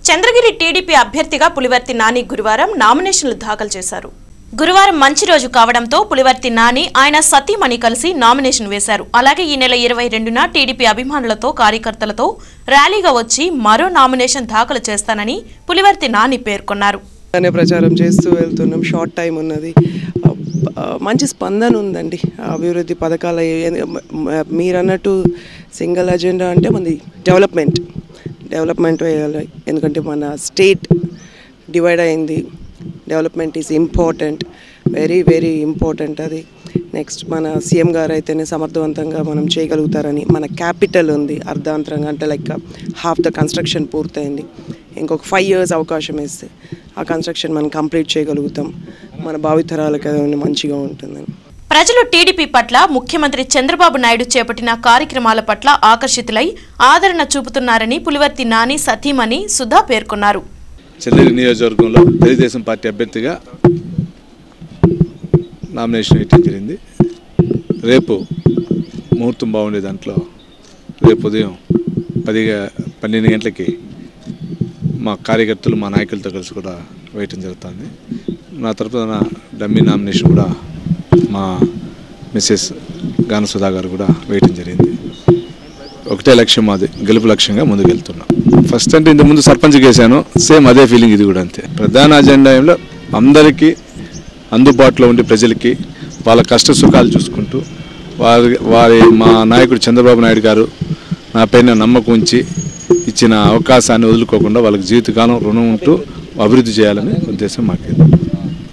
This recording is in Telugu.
చంద్రగిరి టీడీపీ అభ్యర్థిగా పులివర్తి నాని గురువారం నామినేషన్లు దాఖలు చేశారు. గురువారం మంచి రోజు కావడంతో పులివర్తి నాని ఆయన సతీమణి కలిసి నామినేషన్ వేశారు. అలాగే ఈ నెల 22న టీడీపీ అభిమానులతో కార్యకర్తలతో ర్యాలీగా వచ్చి మరో నామినేషన్ దాఖలు చేస్తానని పులివర్తి నాని పేర్కొన్నారు. ప్రచారం చేస్తూ వెళ్తున్నాం. షార్ట్ టైం ఉన్నది, మంచి స్పందన ఉందండి. అభివృద్ధి పథకాల మీరన్నట్టు సింగిల్ అజెండా అంటే మనది డెవలప్మెంట్ వేయాలి. ఎందుకంటే మన స్టేట్ డివైడ్ అయింది. Development is important, very very important. అది నెక్స్ట్ మన సీఎం గారు అయితేనే సమర్థవంతంగా మనం చేయగలుగుతారని. మన క్యాపిటల్ ఉంది అర్ధాంతరంగా, అంటే లైక్ హాఫ్ ద కన్స్ట్రక్షన్ పూర్తయింది. ఇంకొక 5 years అవకాశం ఇస్తే ఆ కన్స్ట్రక్షన్ మనం కంప్లీట్ చేయగలుగుతాం. మన భావితరాలకు అది మంచిగా ఉంటుందని. ప్రజలు టీడీపీ పట్ల ముఖ్యమంత్రి చంద్రబాబు నాయుడు చేపట్టిన కార్యక్రమాల పట్ల ఆకర్షితులై ఆదరణ చూపుతున్నారని పులివర్తి నాని సతీమణి సుధా పేర్కొన్నారు. చంద్రగిరి నియోజకవర్గంలో తెలుగుదేశం పార్టీ అభ్యర్థిగా నామినేషన్ వేయడం జరిగింది. రేపు ముహూర్తం బాగుండే దాంట్లో రేపు ఉదయం 12 గంటలకి మా కార్యకర్తలు మా నాయకులతో కలిసి కూడా వేయటం జరుగుతుంది. నా తరపున డమ్మీ నామినేషన్ కూడా మా మిస్సెస్ గాన సుధా గారు కూడా వేయటం జరిగింది. ఒకటే లక్ష్యం, మాది గెలుపు లక్ష్యంగా ముందుకు వెళ్తున్నాం. ఫస్ట్ అంటే ఇంతకుముందు సర్పంచ్కి వేసాను, సేమ్ అదే ఫీలింగ్ ఇది కూడా అంతే. ప్రధాన అజెండాలో అందరికీ అందుబాటులో ఉండి ప్రజలకి వాళ్ళ కష్ట సుఖాలు చూసుకుంటూ మా నాయకుడు చంద్రబాబు నాయుడు గారు నా పైన నమ్మకం ఉంచి ఇచ్చిన అవకాశాన్ని వదులుకోకుండా వాళ్ళకి జీవితకాలం రుణం ఉంటూ అభివృద్ధి చేయాలనే ఉద్దేశం మాకు.